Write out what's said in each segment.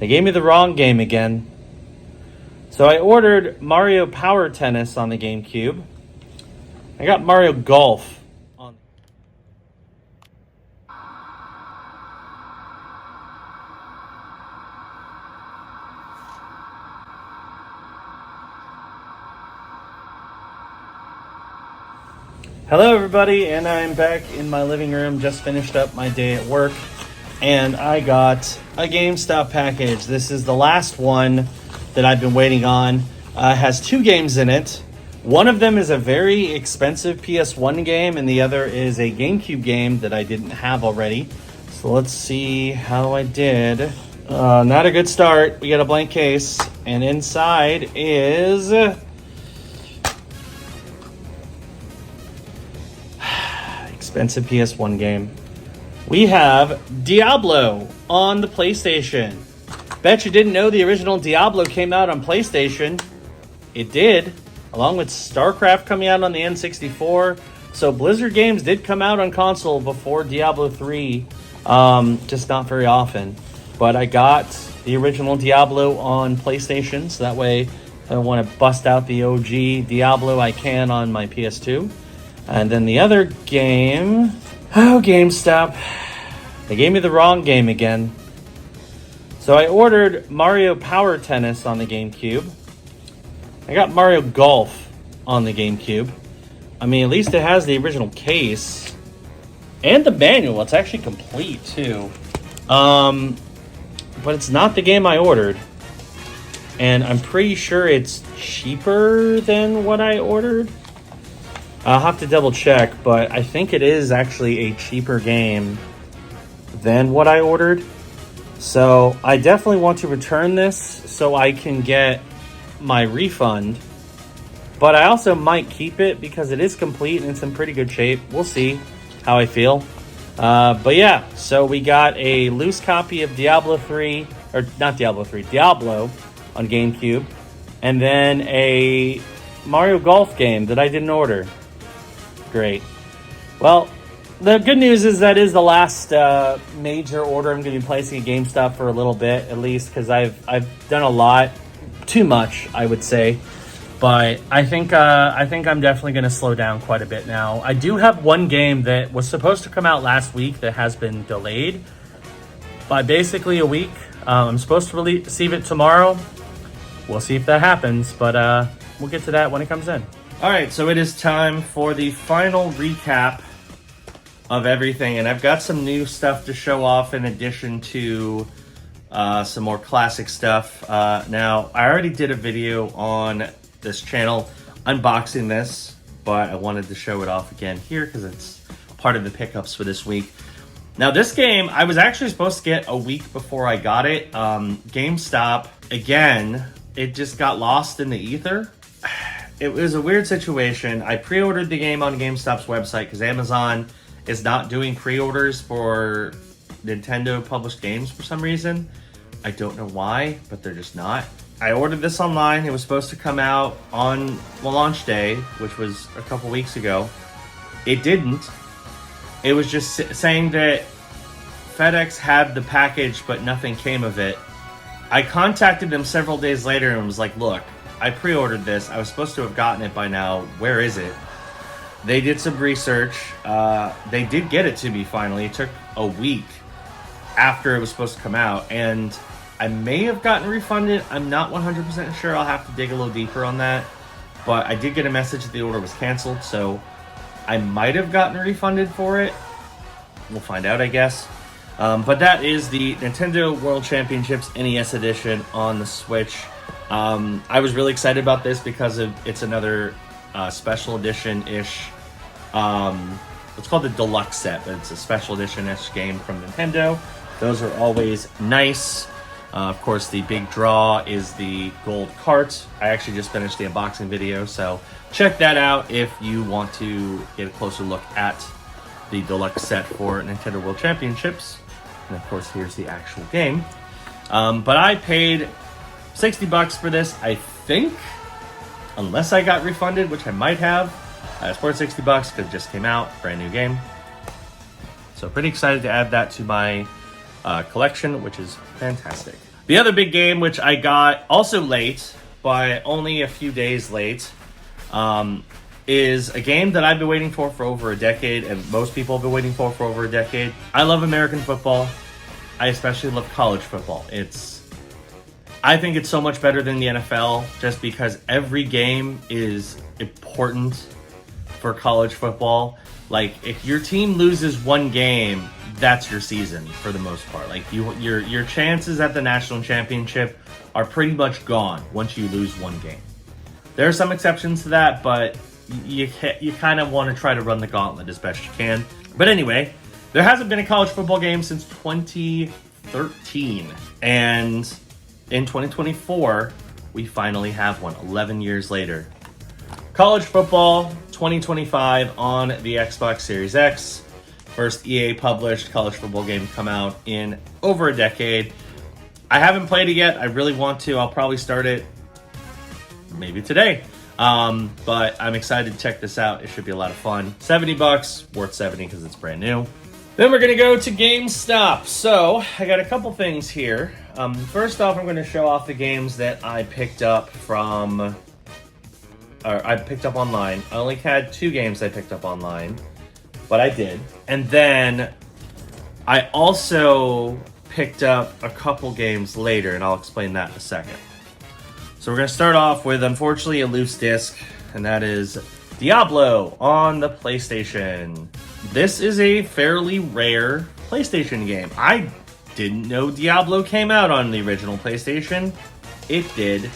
They gave me the wrong game again. So I ordered Mario Power Tennis on the GameCube. I got Mario Golf on. Hello everybody, and I'm back in my living room. Just finished up my day at work, and I got a GameStop package. This is the last one that I've been waiting on. It has 2 games in it. One of them is a very expensive PS1 game, and the other is a GameCube game that I didn't have already. So let's see how I did. Not a good start. We got a blank case, and inside is expensive PS1 game. We have Diablo on the PlayStation. Bet you didn't know the original Diablo came out on PlayStation. It did, along with StarCraft coming out on the N64. So Blizzard games did come out on console before Diablo 3, just not very often. But I got the original Diablo on PlayStation, so that way if I want to bust out the OG Diablo, I can on my PS2. And then the other game, GameStop. They gave me the wrong game again. So I ordered Mario Power Tennis on the GameCube. I got Mario Golf on the GameCube. I mean, at least it has the original case. And the manual. It's actually complete, too. But it's not the game I ordered. And I'm pretty sure it's cheaper than what I ordered. I'll have to double check, but I think it is actually a cheaper game than what I ordered. So I definitely want to return this so I can get my refund. But I also might keep it because it is complete and it's in pretty good shape. We'll see how I feel. But yeah, so we got a loose copy of Diablo 3, or not Diablo 3, Diablo on GameCube. And then a Mario Golf game that I didn't order. Great. Well, the good news is that is the last major order I'm going to be placing at GameStop for a little bit, at least, because I've done a lot, too much, I would say. But I think I'm definitely going to slow down quite a bit now. I do have one game that was supposed to come out last week that has been delayed by basically a week. I'm supposed to receive it tomorrow. We'll see if that happens, but we'll get to that when it comes in. All right, so it is time for the final recap of everything, and I've got some new stuff to show off in addition to some more classic stuff. Now, I already did a video on this channel unboxing this, but I wanted to show it off again here because it's part of the pickups for this week. Now, this game, I was actually supposed to get a week before I got it. GameStop, again, it just got lost in the ether. It was a weird situation. I pre-ordered the game on GameStop's website because Amazon is not doing pre-orders for Nintendo published games for some reason. I don't know why, but they're just not. I ordered this online. It was supposed to come out on launch day, which was a couple weeks ago. It didn't. It was just saying that FedEx had the package, but nothing came of it. I contacted them several days later and was like, look, I pre-ordered this. I was supposed to have gotten it by now. Where is it? They did some research. They did get it to me finally. It took a week after it was supposed to come out. And I may have gotten refunded. I'm not 100% sure. I'll have to dig a little deeper on that. But I did get a message that the order was canceled. So I might have gotten refunded for it. We'll find out, I guess. But that is the Nintendo World Championships NES Edition on the Switch. I was really excited about this because it's another special edition-ish. It's called the Deluxe set, but it's a special edition-ish game from Nintendo. Those are always nice. Of course, the big draw is the gold cart. I actually just finished the unboxing video, so check that out if you want to get a closer look at the Deluxe set for Nintendo World Championships. And of course, here's the actual game. But I paid $60 for this, I think, unless I got refunded, which I might have. It's worth $60 because it just came out, brand new game. So pretty excited to add that to my collection, which is fantastic. The other big game, which I got also late, but only a few days late, is a game that I've been waiting for over a decade, and most people have been waiting for over a decade. I love American football. I especially love college football. I think it's so much better than the NFL, just because every game is important for college football. Like, if your team loses one game, that's your season for the most part. Like, your chances at the national championship are pretty much gone once you lose one game. There are some exceptions to that, but you kind of want to try to run the gauntlet as best you can. But anyway, there hasn't been a college football game since 2013, and in 2024, we finally have one, 11 years later. College football 2025 on the Xbox Series X. First EA published college football game to come out in over a decade. I haven't played it yet. I really want to. I'll probably start it maybe today. But I'm excited to check this out. It should be a lot of fun. $70, worth 70 because it's brand new. Then we're going to go to GameStop. So I got a couple things here. First off, I'm going to show off the games that I picked up online. I only had 2 games I picked up online, but I did. And then I also picked up a couple games later, and I'll explain that in a second. So we're going to start off with, unfortunately, a loose disc, and that is Diablo on the PlayStation. This is a fairly rare PlayStation game. I didn't know Diablo came out on the original PlayStation. It did.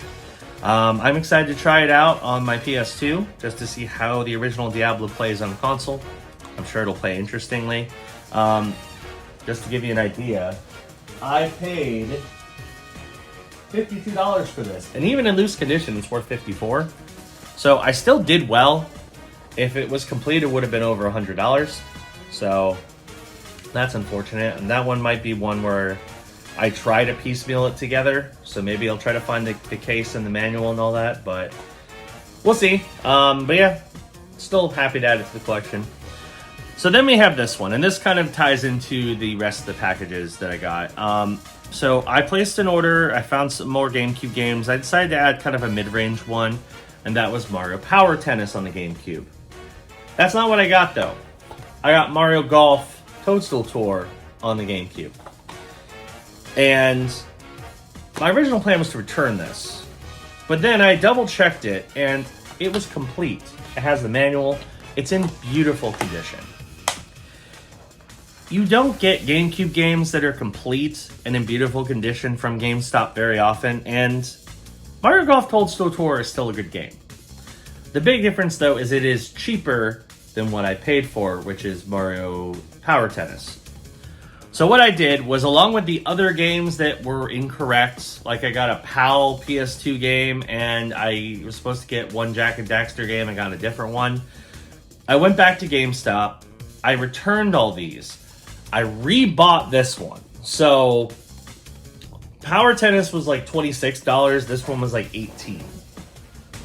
I'm excited to try it out on my PS2, just to see how the original Diablo plays on the console. I'm sure it'll play interestingly. Just to give you an idea, I paid $52 for this. And even in loose condition, it's worth $54. So I still did well. If it was complete, it would have been over $100. So that's unfortunate. And that one might be one where I try to piecemeal it together. So maybe I'll try to find the case and the manual and all that. But we'll see. But yeah, still happy to add it to the collection. So then we have this one. And this kind of ties into the rest of the packages that I got. So I placed an order. I found some more GameCube games. I decided to add kind of a mid-range one. And that was Mario Power Tennis on the GameCube. That's not what I got, though. I got Mario Golf Toadstool Tour on the GameCube. And my original plan was to return this. But then I double-checked it, and it was complete. It has the manual. It's in beautiful condition. You don't get GameCube games that are complete and in beautiful condition from GameStop very often, and Mario Golf Toadstool Tour is still a good game. The big difference, though, is it is cheaper than what I paid for, which is Mario Power Tennis. So what I did was, along with the other games that were incorrect, like I got a PAL PS2 game, and I was supposed to get one Jak and Daxter game, I got a different one. I went back to GameStop, I returned all these, I rebought this one. So Power Tennis was like $26, this one was like $18.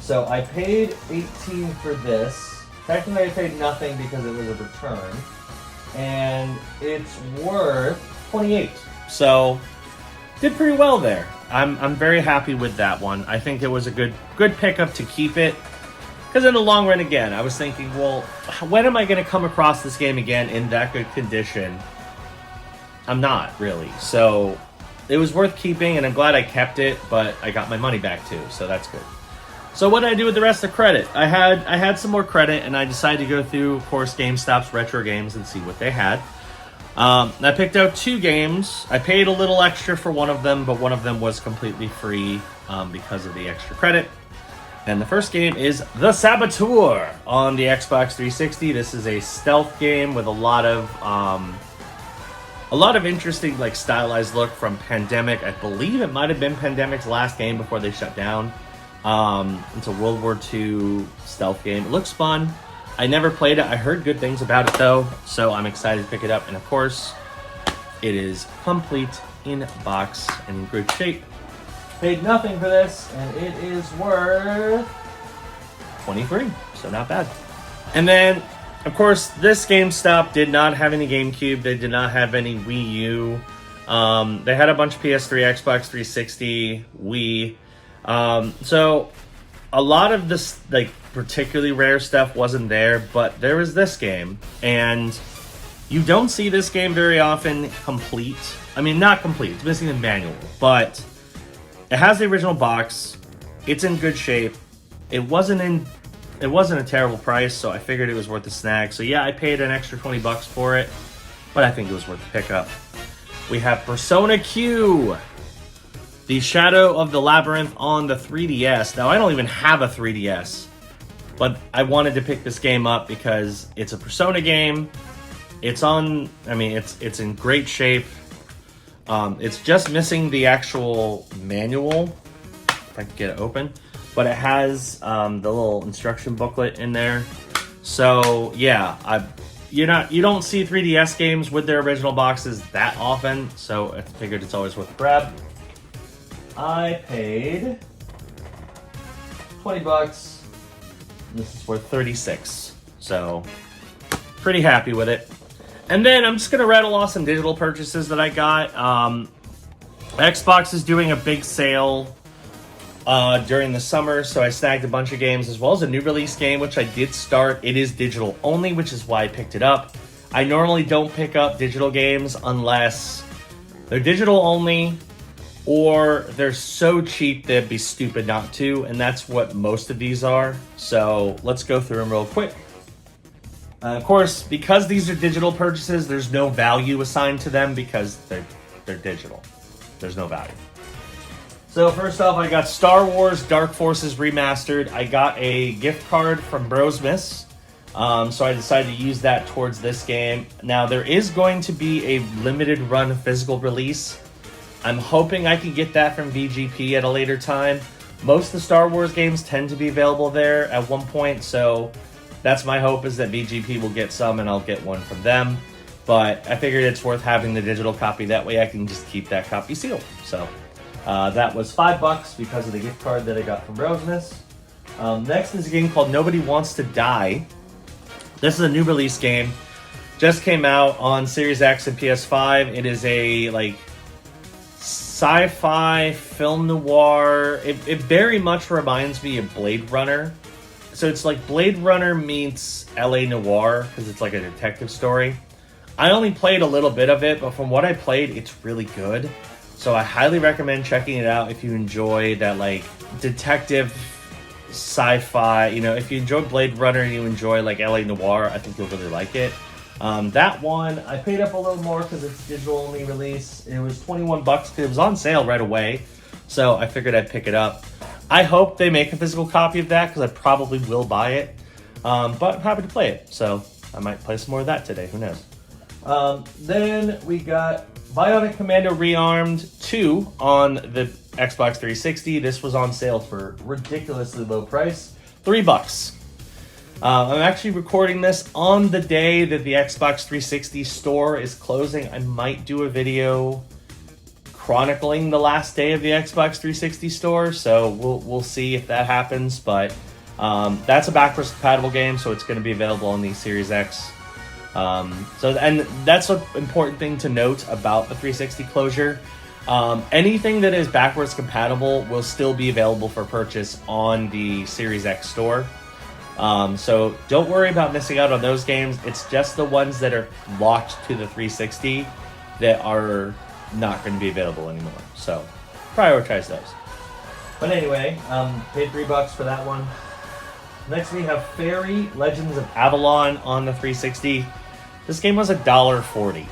So I paid $18 for this. Technically I paid nothing because it was a return. And it's worth $28. So did pretty well there. I'm very happy with that one. I think it was a good pickup to keep it. Because in the long run, again, I was thinking, well, when am I going to come across this game again in that good condition? I'm not, really. So it was worth keeping, and I'm glad I kept it, but I got my money back too, so that's good. So what did I do with the rest of the credit? I had some more credit, and I decided to go through, of course, GameStop's retro games and see what they had. I picked out 2 games. I paid a little extra for one of them, but one of them was completely free because of the extra credit. And the first game is The Saboteur on the Xbox 360. This is a stealth game with a lot of interesting, like, stylized look from Pandemic. I believe it might have been Pandemic's last game before they shut down. It's a World War II stealth game. It looks fun. I never played it. I heard good things about it, though, so I'm excited to pick it up. And, of course, it is complete in box and in good shape. Paid nothing for this, and it is worth $23, so not bad. And then, of course, this GameStop did not have any GameCube. They did not have any Wii U. They had a bunch of PS3, Xbox 360, Wii. So a lot of this, like, particularly rare stuff wasn't there, but there was this game, and you don't see this game very often complete. I mean, not complete, it's missing the manual, but it has the original box. It's in good shape. It wasn't a terrible price, so I figured it was worth the snag. So yeah, I paid an extra $20 for it, but I think it was worth the pickup. We have Persona Q, the Shadow of the Labyrinth on the 3DS. Now, I don't even have a 3DS, but I wanted to pick this game up because it's a Persona game. It's in great shape. It's just missing the actual manual, if I can get it open, but it has the little instruction booklet in there. So yeah, you don't see 3DS games with their original boxes that often, so I figured it's always worth a grab. I paid $20. This is worth $36, so pretty happy with it. And then I'm just gonna rattle off some digital purchases that I got. Xbox is doing a big sale during the summer, so I snagged a bunch of games as well as a new release game, which I did start. It is digital only, which is why I picked it up. I normally don't pick up digital games unless they're digital only or they're so cheap they'd be stupid not to, and that's what most of these are. So let's go through them real quick. Of course, because these are digital purchases, there's no value assigned to them because they're digital. There's no value. So first off, I got Star Wars Dark Forces Remastered. I got a gift card from Brosmas, so I decided to use that towards this game. Now, there is going to be a limited run physical release. I'm hoping I can get that from VGP at a later time. Most of the Star Wars games tend to be available there at one point, so that's my hope, is that VGP will get some and I'll get one from them. But I figured it's worth having the digital copy. That way I can just keep that copy sealed. So that was $5 because of the gift card that I got from Rosemas. Next is a game called Nobody Wants to Die. This is a new release game. Just came out on Series X and PS5. It is a sci-fi film noir. It very much reminds me of Blade Runner. So it's like Blade Runner meets LA Noire because it's like a detective story. I only played a little bit of it, but from what I played, it's really good. So I highly recommend checking it out if you enjoy that like detective sci-fi. You know, if you enjoy Blade Runner and you enjoy like LA Noire, I think you'll really like it. That one, I paid up a little more because it's digital only release. It was $21 because it was on sale right away. So I figured I'd pick it up. I hope they make a physical copy of that because I probably will buy it. But I'm happy to play it. So I might play some more of that today. Who knows? Then we got Bionic Commando Rearmed 2 on the Xbox 360. This was on sale for ridiculously low price, $3. I'm actually recording this on the day that the Xbox 360 store is closing. I might do a video chronicling the last day of the Xbox 360 store, so we'll see if that happens. But that's a backwards compatible game, so it's going to be available on the Series X. And that's an important thing to note about the 360 closure. Anything that is backwards compatible will still be available for purchase on the Series X store. So don't worry about missing out on those games. It's just the ones that are locked to the 360 that are not going to be available anymore. So prioritize those. But anyway, paid $3 for that one. Next we have Fairy Legends of Avalon on the 360. This game was $1.40.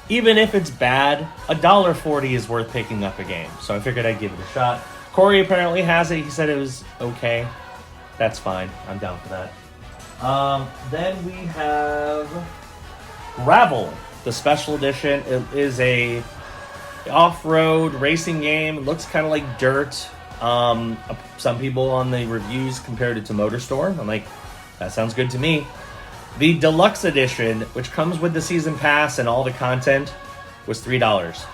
Even if it's bad, $1.40 is worth picking up a game. So I figured I'd give it a shot. Corey apparently has it. He said it was okay. That's fine. I'm down for that. Then we have Gravel, the special edition. It is a off-road racing game. It looks kind of like Dirt. Some people on the reviews compared it to MotorStorm. I'm like, that sounds good to me. The deluxe edition, which comes with the season pass and all the content, was $3.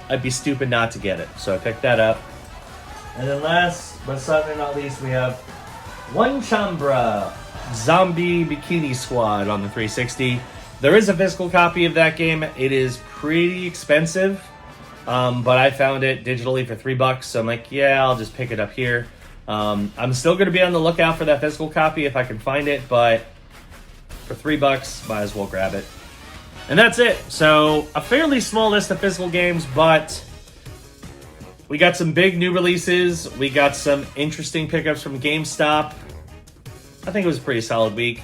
I'd be stupid not to get it, so I picked that up. And then last but certainly not least, we have One Chambra Zombie Bikini Squad on the 360. There is a physical copy of that game. It is pretty expensive, but I found it digitally for $3, so I'm like, yeah, I'll just pick it up here. I'm still going to be on the lookout for that physical copy if I can find it, but for $3, might as well grab it. And that's it. So, a fairly small list of physical games, but we got some big new releases. We got some interesting pickups from GameStop. I think it was a pretty solid week.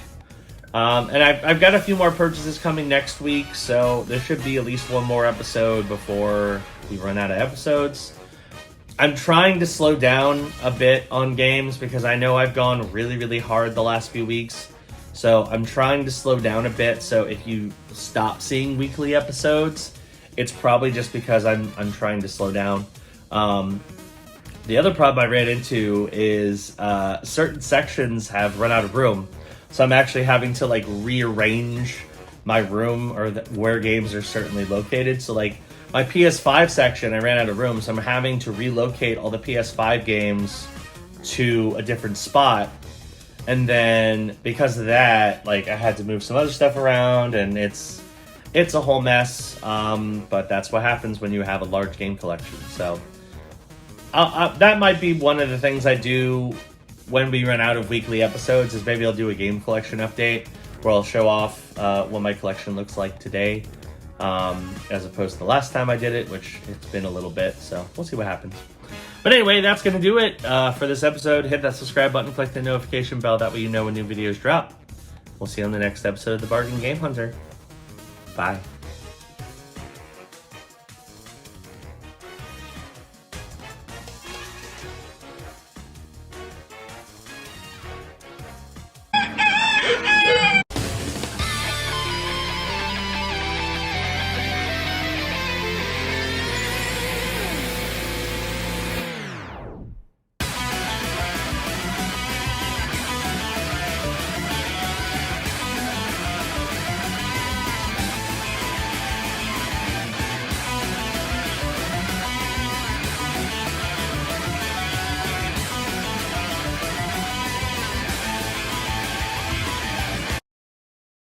And I've got a few more purchases coming next week, so there should be at least one more episode before we run out of episodes. I'm trying to slow down a bit on games because I know I've gone really, really hard the last few weeks. So I'm trying to slow down a bit. So if you stop seeing weekly episodes, it's probably just because I'm trying to slow down. The other problem I ran into is certain sections have run out of room. So I'm actually having to like rearrange my room or where games are certainly located. So like my PS5 section, I ran out of room, so I'm having to relocate all the PS5 games to a different spot. And then because of that, like I had to move some other stuff around, and it's a whole mess. But that's what happens when you have a large game collection. So that might be one of the things I do when we run out of weekly episodes, is maybe I'll do a game collection update where I'll show off what my collection looks like today. As opposed to the last time I did it, which it's been a little bit, so we'll see what happens. But anyway, that's going to do it for this episode. Hit that subscribe button, click the notification bell, that way you know when new videos drop. We'll see you on the next episode of The Bargain Game Hunter. Bye.